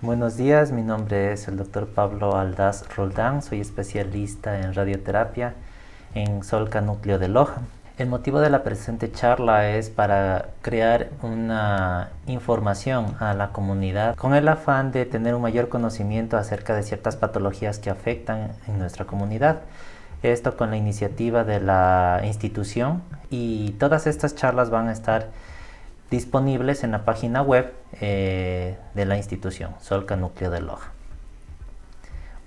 Buenos días, mi nombre es el doctor Pablo Aldaz Roldán, soy especialista en radioterapia en Solca Núcleo de Loja. El motivo de la presente charla es para crear una información a la comunidad con el afán de tener un mayor conocimiento acerca de ciertas patologías que afectan en nuestra comunidad. Esto con la iniciativa de la institución, y todas estas charlas van a estar disponibles en la página web de la institución, Solca Núcleo de Loja.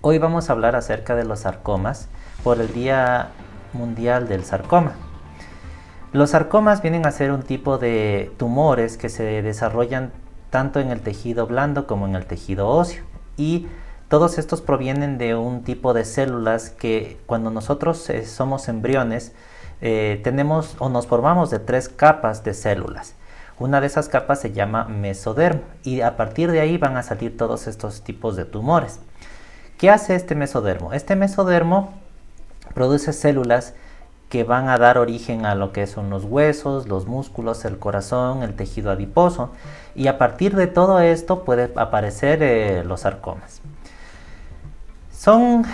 Hoy vamos a hablar acerca de los sarcomas por el Día Mundial del Sarcoma. Los sarcomas vienen a ser un tipo de tumores que se desarrollan tanto en el tejido blando como en el tejido óseo, y todos estos provienen de un tipo de células que cuando nosotros somos embriones tenemos o nos formamos de 3 capas de células. Una de esas capas se llama mesodermo, y a partir de ahí van a salir todos estos tipos de tumores. ¿Qué hace este mesodermo? Este mesodermo produce células que van a dar origen a lo que son los huesos, los músculos, el corazón, el tejido adiposo, y a partir de todo esto puede aparecer los sarcomas. Son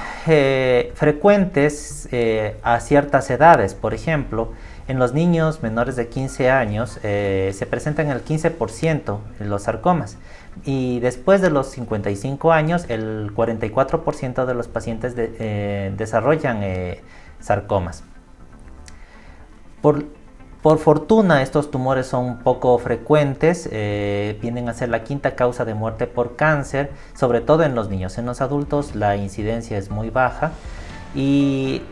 frecuentes a ciertas edades. Por ejemplo, en los niños menores de 15 años se presentan el 15% de los sarcomas, y después de los 55 años el 44% de los pacientes desarrollan sarcomas. Por fortuna, estos tumores son poco frecuentes, vienen a ser la quinta causa de muerte por cáncer, sobre todo en los niños. En los adultos la incidencia es muy baja, y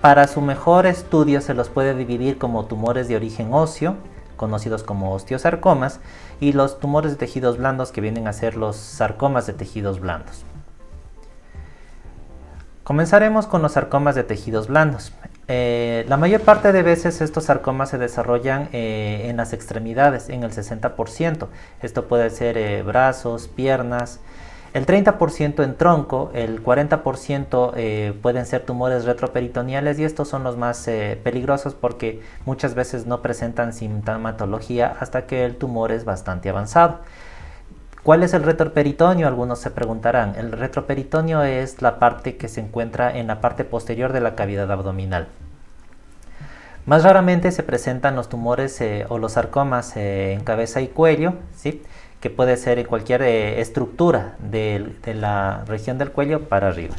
para su mejor estudio se los puede dividir como tumores de origen óseo, conocidos como osteosarcomas, y los tumores de tejidos blandos, que vienen a ser los sarcomas de tejidos blandos. Comenzaremos con los sarcomas de tejidos blandos. La mayor parte de veces estos sarcomas se desarrollan en las extremidades, en el 60%. Esto puede ser brazos, piernas, el 30% en tronco, el 40% pueden ser tumores retroperitoneales, y estos son los más peligrosos porque muchas veces no presentan sintomatología hasta que el tumor es bastante avanzado. ¿Cuál es el retroperitoneo? Algunos se preguntarán. El retroperitoneo es la parte que se encuentra en la parte posterior de la cavidad abdominal. Más raramente se presentan los tumores o los sarcomas en cabeza y cuello, ¿sí?, que puede ser en cualquier estructura de la región del cuello para arriba.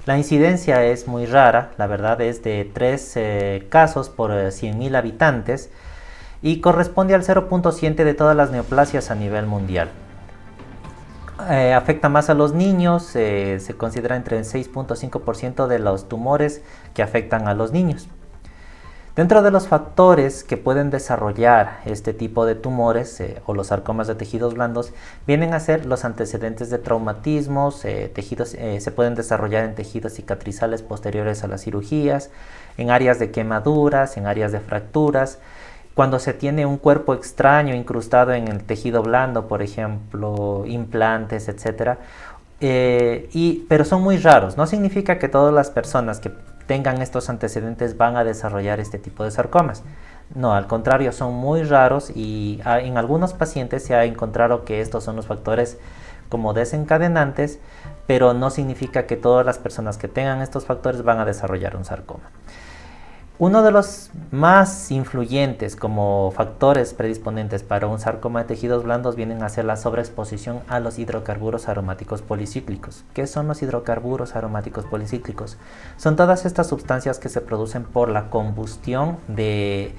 La incidencia es muy rara, la verdad es de 3 casos por 100.000 habitantes, y corresponde al 0.7 de todas las neoplasias a nivel mundial. Afecta más a los niños, se considera entre el 6.5% de los tumores que afectan a los niños. Dentro de los factores que pueden desarrollar este tipo de tumores o los sarcomas de tejidos blandos vienen a ser los antecedentes de traumatismos, se pueden desarrollar en tejidos cicatrizales posteriores a las cirugías, en áreas de quemaduras, en áreas de fracturas, cuando se tiene un cuerpo extraño incrustado en el tejido blando, por ejemplo, implantes, etc. Pero son muy raros. No significa que todas las personas que tengan estos antecedentes van a desarrollar este tipo de sarcomas. No, al contrario, son muy raros, y en algunos pacientes se ha encontrado que estos son los factores como desencadenantes, pero no significa que todas las personas que tengan estos factores van a desarrollar un sarcoma. Uno de los más influyentes como factores predisponentes para un sarcoma de tejidos blandos vienen a ser la sobreexposición a los hidrocarburos aromáticos policíclicos. ¿Qué son los hidrocarburos aromáticos policíclicos? Son todas estas sustancias que se producen por la combustión de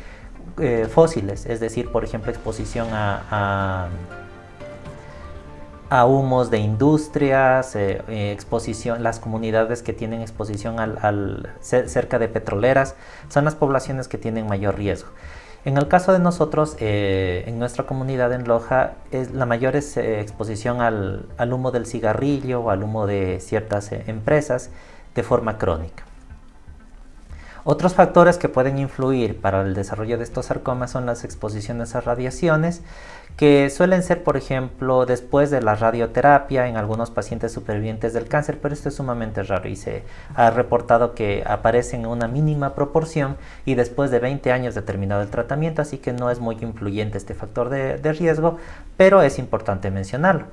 fósiles, es decir, por ejemplo, exposición a humos de industrias, las comunidades que tienen exposición cerca de petroleras son las poblaciones que tienen mayor riesgo. En el caso de nosotros, en nuestra comunidad en Loja, la mayor exposición al humo del cigarrillo o al humo de ciertas empresas de forma crónica. Otros factores que pueden influir para el desarrollo de estos sarcomas son las exposiciones a radiaciones, que suelen ser, por ejemplo, después de la radioterapia en algunos pacientes supervivientes del cáncer, pero esto es sumamente raro y se ha reportado que aparecen en una mínima proporción y después de 20 años de terminado el tratamiento, así que no es muy influyente este factor de riesgo, pero es importante mencionarlo.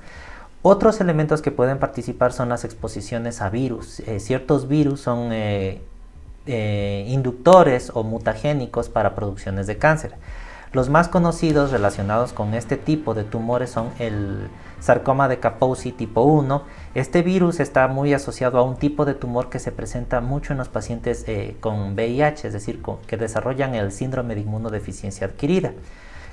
Otros elementos que pueden participar son las exposiciones a virus. Ciertos virus son inductores o mutagénicos para producciones de cáncer. Los más conocidos relacionados con este tipo de tumores son el sarcoma de Kaposi tipo 1. Este virus está muy asociado a un tipo de tumor que se presenta mucho en los pacientes con VIH, es decir, que desarrollan el síndrome de inmunodeficiencia adquirida,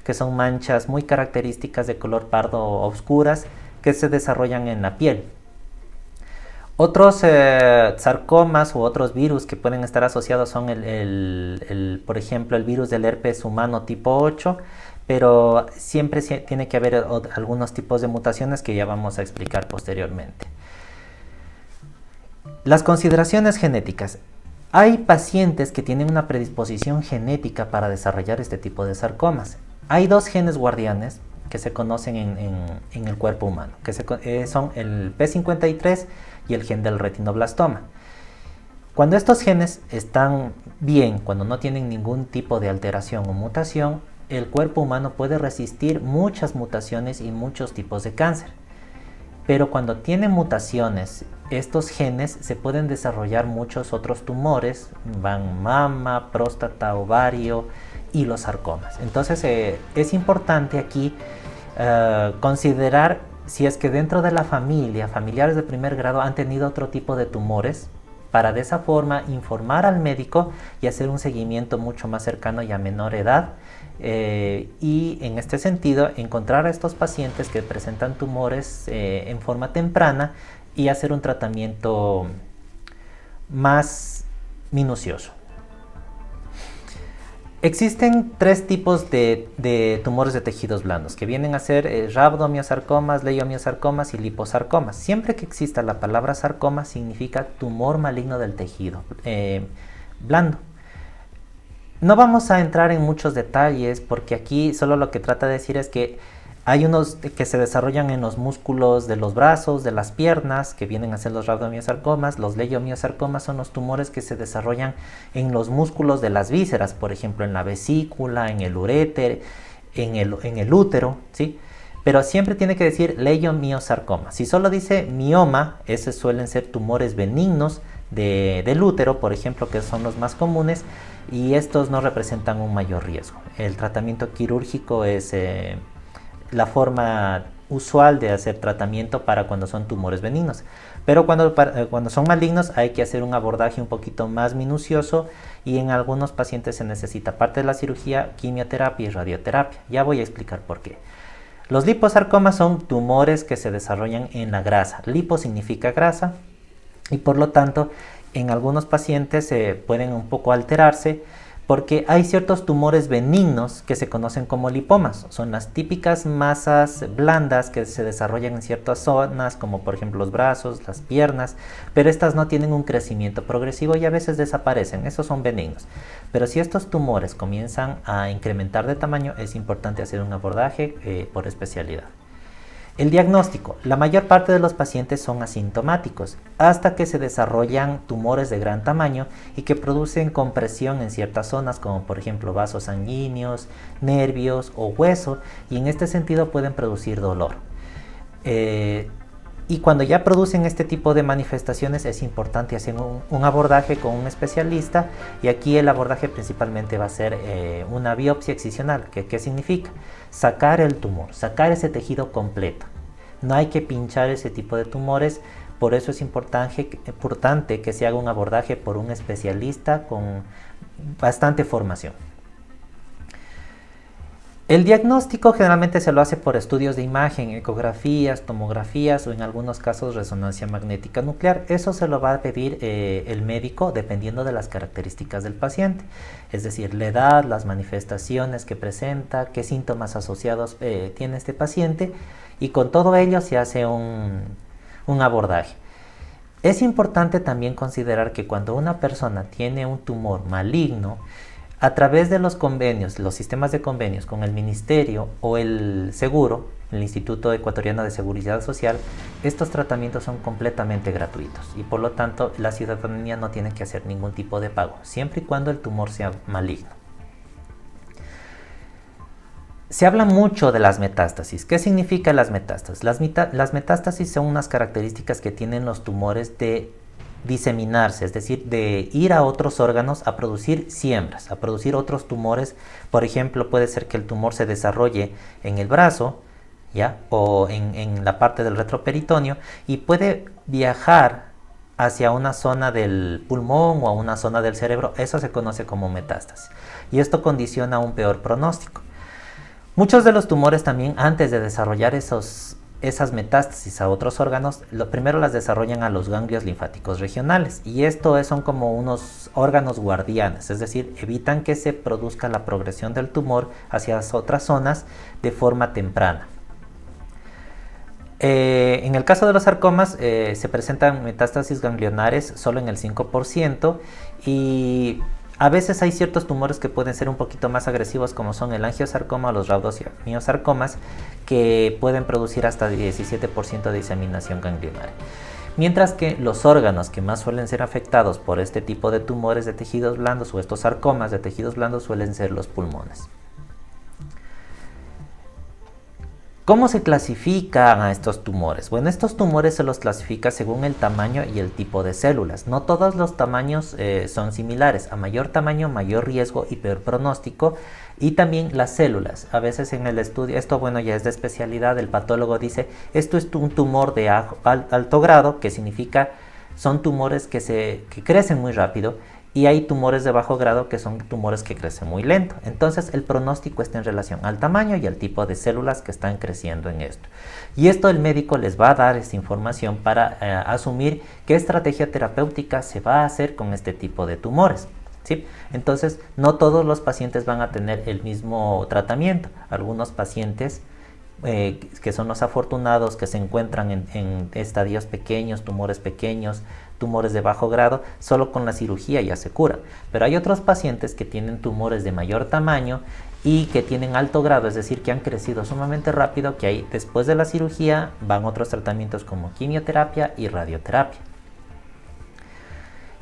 que son manchas muy características de color pardo oscuras que se desarrollan en la piel. Otros sarcomas u otros virus que pueden estar asociados son por ejemplo, el virus del herpes humano tipo 8, pero siempre tiene que haber algunos tipos de mutaciones que ya vamos a explicar posteriormente. Las consideraciones genéticas. Hay pacientes que tienen una predisposición genética para desarrollar este tipo de sarcomas. Hay dos genes guardianes que se conocen en el cuerpo humano, que son el P53 y el gen del retinoblastoma. Cuando estos genes están bien, cuando no tienen ningún tipo de alteración o mutación, el cuerpo humano puede resistir muchas mutaciones y muchos tipos de cáncer. Pero cuando tienen mutaciones, estos genes se pueden desarrollar muchos otros tumores, van mama, próstata, ovario y los sarcomas. Entonces es importante aquí considerar si es que dentro de la familia, familiares de primer grado han tenido otro tipo de tumores, para de esa forma informar al médico y hacer un seguimiento mucho más cercano y a menor edad. Y en este sentido encontrar a estos pacientes que presentan tumores en forma temprana y hacer un tratamiento más minucioso. Existen tres tipos de tumores de tejidos blandos que vienen a ser rhabdomiosarcomas, leiomiosarcomas y liposarcomas. Siempre que exista la palabra sarcoma significa tumor maligno del tejido blando. No vamos a entrar en muchos detalles porque aquí solo lo que trata de decir es que hay unos que se desarrollan en los músculos de los brazos, de las piernas, que vienen a ser los rhabdomiosarcomas. Los leiomiosarcomas son los tumores que se desarrollan en los músculos de las vísceras, por ejemplo, en la vesícula, en el uréter, en el útero, ¿sí? Pero siempre tiene que decir leiomiosarcoma. Si solo dice mioma, esos suelen ser tumores benignos del útero, por ejemplo, que son los más comunes, y estos no representan un mayor riesgo. El tratamiento quirúrgico es la forma usual de hacer tratamiento para cuando son tumores benignos, pero cuando son malignos hay que hacer un abordaje un poquito más minucioso y en algunos pacientes se necesita, aparte de la cirugía, quimioterapia y radioterapia. Ya voy a explicar por qué. Los liposarcomas son tumores que se desarrollan en la grasa. Lipo significa grasa y por lo tanto en algunos pacientes pueden un poco alterarse porque hay ciertos tumores benignos que se conocen como lipomas. Son las típicas masas blandas que se desarrollan en ciertas zonas, como por ejemplo los brazos, las piernas, pero estas no tienen un crecimiento progresivo y a veces desaparecen. Esos son benignos. Pero si estos tumores comienzan a incrementar de tamaño, es importante hacer un abordaje por especialidad. El diagnóstico. La mayor parte de los pacientes son asintomáticos hasta que se desarrollan tumores de gran tamaño y que producen compresión en ciertas zonas como por ejemplo vasos sanguíneos, nervios o hueso, y en este sentido pueden producir dolor. Y cuando ya producen este tipo de manifestaciones es importante hacer un abordaje con un especialista, y aquí el abordaje principalmente va a ser una biopsia excisional. ¿Qué significa? Sacar el tumor, sacar ese tejido completo. No hay que pinchar ese tipo de tumores, por eso es importante que se haga un abordaje por un especialista con bastante formación. El diagnóstico generalmente se lo hace por estudios de imagen, ecografías, tomografías o en algunos casos resonancia magnética nuclear. Eso se lo va a pedir el médico dependiendo de las características del paciente, es decir, la edad, las manifestaciones que presenta, qué síntomas asociados tiene este paciente, y con todo ello se hace un abordaje. Es importante también considerar que cuando una persona tiene un tumor maligno, a través de los convenios, los sistemas de convenios con el Ministerio o el Seguro, el Instituto Ecuatoriano de Seguridad Social, estos tratamientos son completamente gratuitos y por lo tanto la ciudadanía no tiene que hacer ningún tipo de pago, siempre y cuando el tumor sea maligno. Se habla mucho de las metástasis. ¿Qué significa las metástasis? Las metástasis son unas características que tienen los tumores de diseminarse, es decir, de ir a otros órganos a producir siembras, a producir otros tumores. Por ejemplo, puede ser que el tumor se desarrolle en el brazo, ¿ya? O en la parte del retroperitoneo, y puede viajar hacia una zona del pulmón o a una zona del cerebro. Eso se conoce como metástasis. Y esto condiciona un peor pronóstico. Muchos de los tumores también, antes de desarrollar esas metástasis a otros órganos, primero las desarrollan a los ganglios linfáticos regionales, y esto son como unos órganos guardianes, es decir, evitan que se produzca la progresión del tumor hacia otras zonas de forma temprana. En el caso de los sarcomas se presentan metástasis ganglionares solo en el 5%, y a veces hay ciertos tumores que pueden ser un poquito más agresivos, como son el angiosarcoma o los rhabdomyosarcomas, que pueden producir hasta 17% de diseminación ganglionaria. Mientras que los órganos que más suelen ser afectados por este tipo de tumores de tejidos blandos o estos sarcomas de tejidos blandos suelen ser los pulmones. ¿Cómo se clasifican a estos tumores? Bueno, estos tumores se los clasifica según el tamaño y el tipo de células. No todos los tamaños son similares. A mayor tamaño, mayor riesgo y peor pronóstico. Y también las células. A veces en el estudio, esto bueno ya es de especialidad, el patólogo dice, esto es un tumor de alto grado, que significa son tumores que crecen muy rápido. Y hay tumores de bajo grado, que son tumores que crecen muy lento. Entonces el pronóstico está en relación al tamaño y al tipo de células que están creciendo en esto. Y esto el médico les va a dar esta información para asumir qué estrategia terapéutica se va a hacer con este tipo de tumores, ¿sí? Entonces no todos los pacientes van a tener el mismo tratamiento. Algunos pacientes que son los afortunados, que se encuentran en estadios pequeños, tumores pequeños, tumores de bajo grado, solo con la cirugía ya se curan. Pero hay otros pacientes que tienen tumores de mayor tamaño y que tienen alto grado, es decir, que han crecido sumamente rápido, que ahí después de la cirugía van otros tratamientos como quimioterapia y radioterapia.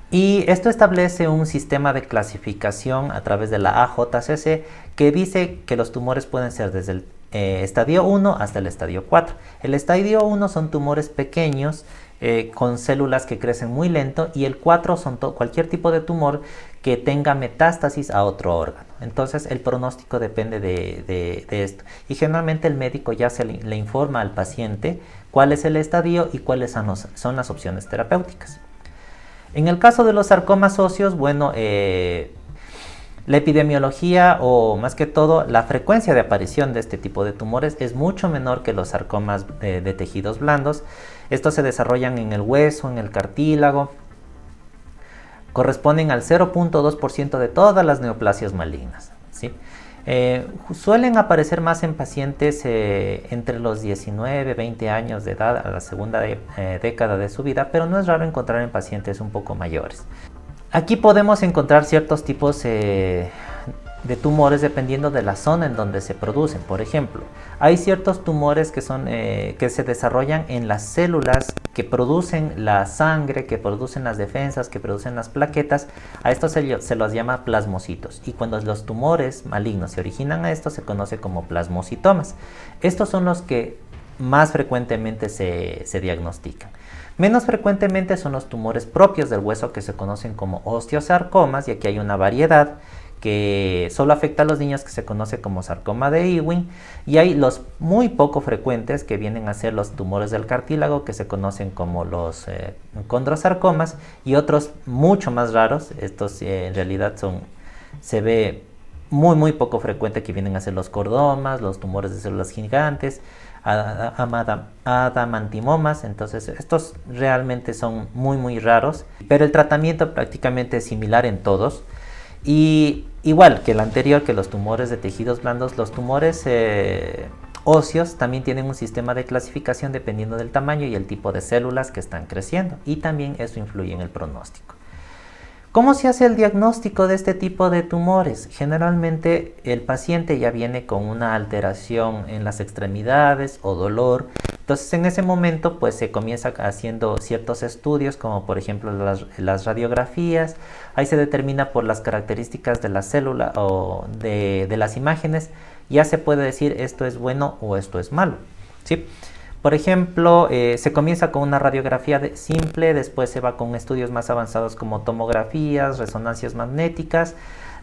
Y esto establece un sistema de clasificación a través de la AJCC, que dice que los tumores pueden ser desde el estadio 1 hasta el estadio 4. El estadio 1 son tumores pequeños con células que crecen muy lento, y el 4 son cualquier tipo de tumor que tenga metástasis a otro órgano. Entonces el pronóstico depende de esto, y generalmente el médico ya le informa al paciente cuál es el estadio y cuáles son las opciones terapéuticas. En el caso de los sarcomas óseos, bueno, la epidemiología, o más que todo la frecuencia de aparición de este tipo de tumores, es mucho menor que los sarcomas de tejidos blandos. Estos se desarrollan en el hueso, en el cartílago, corresponden al 0.2% de todas las neoplasias malignas, ¿sí? Suelen aparecer más en pacientes entre los 19 y 20 años de edad, a la segunda década de su vida, pero no es raro encontrar en pacientes un poco mayores. Aquí podemos encontrar ciertos tipos de tumores dependiendo de la zona en donde se producen. Por ejemplo, hay ciertos tumores que se desarrollan en las células que producen la sangre, que producen las defensas, que producen las plaquetas. A estos se los llama plasmocitos, y cuando los tumores malignos se originan a esto se conoce como plasmocitomas. Estos son los que más frecuentemente se diagnostican. Menos frecuentemente son los tumores propios del hueso, que se conocen como osteosarcomas, y aquí hay una variedad que solo afecta a los niños, que se conoce como sarcoma de Ewing, y hay los muy poco frecuentes que vienen a ser los tumores del cartílago, que se conocen como los condrosarcomas, y otros mucho más raros. Estos en realidad se ve muy poco frecuente, que vienen a ser los cordomas, los tumores de células gigantes, adamantimomas. Entonces estos realmente son muy raros, pero el tratamiento prácticamente es similar en todos. Y igual que el anterior, que los tumores de tejidos blandos, los tumores óseos también tienen un sistema de clasificación dependiendo del tamaño y el tipo de células que están creciendo, y también eso influye en el pronóstico. ¿Cómo se hace el diagnóstico de este tipo de tumores? Generalmente el paciente ya viene con una alteración en las extremidades o dolor, Entonces en ese momento pues se comienza haciendo ciertos estudios, como por ejemplo las radiografías. Ahí se determina por las características de la célula o de las imágenes, ya se puede decir esto es bueno o esto es malo, ¿sí? Por ejemplo, se comienza con una radiografía simple, después se va con estudios más avanzados como tomografías, resonancias magnéticas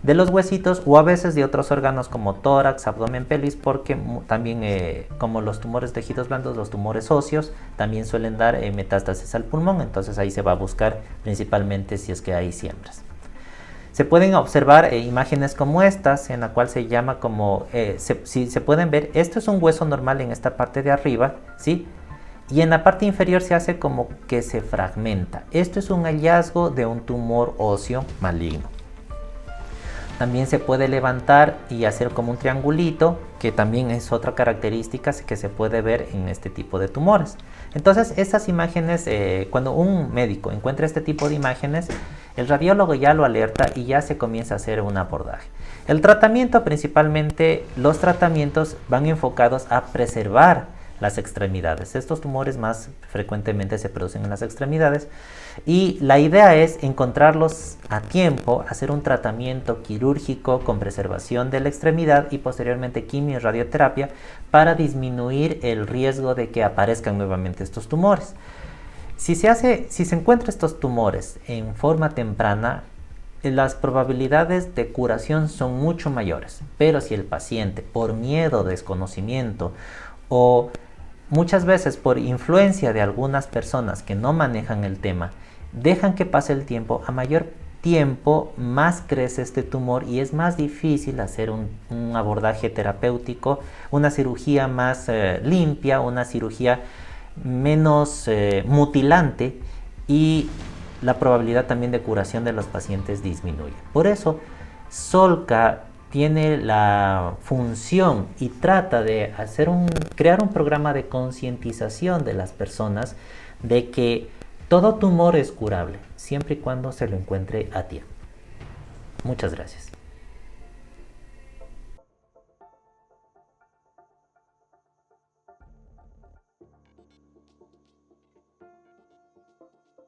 de los huesitos o a veces de otros órganos como tórax, abdomen, pelvis, porque también como los tumores de tejidos blandos, los tumores óseos también suelen dar metástasis al pulmón, entonces ahí se va a buscar principalmente si es que hay siembras. Se pueden observar imágenes como estas, en la cual se llama como, si se pueden ver, esto es un hueso normal en esta parte de arriba, ¿sí? Y en la parte inferior se hace como que se fragmenta. Esto es un hallazgo de un tumor óseo maligno. También se puede levantar y hacer como un triangulito, que también es otra característica que se puede ver en este tipo de tumores. Entonces, estas imágenes, cuando un médico encuentra este tipo de imágenes, el radiólogo ya lo alerta y ya se comienza a hacer un abordaje. El tratamiento, principalmente, los tratamientos van enfocados a preservar las extremidades. Estos tumores más frecuentemente se producen en las extremidades y la idea es encontrarlos a tiempo, hacer un tratamiento quirúrgico con preservación de la extremidad y posteriormente quimio y radioterapia para disminuir el riesgo de que aparezcan nuevamente estos tumores. Si se encuentra estos tumores en forma temprana, las probabilidades de curación son mucho mayores, pero si el paciente por miedo, desconocimiento o muchas veces por influencia de algunas personas que no manejan el tema, dejan que pase el tiempo, a mayor tiempo más crece este tumor y es más difícil hacer un abordaje terapéutico, una cirugía más limpia, una cirugía menos mutilante y la probabilidad también de curación de los pacientes disminuye. Por eso, Solca tiene la función y trata de crear un programa de concientización de las personas de que todo tumor es curable, siempre y cuando se lo encuentre a tiempo. Muchas gracias.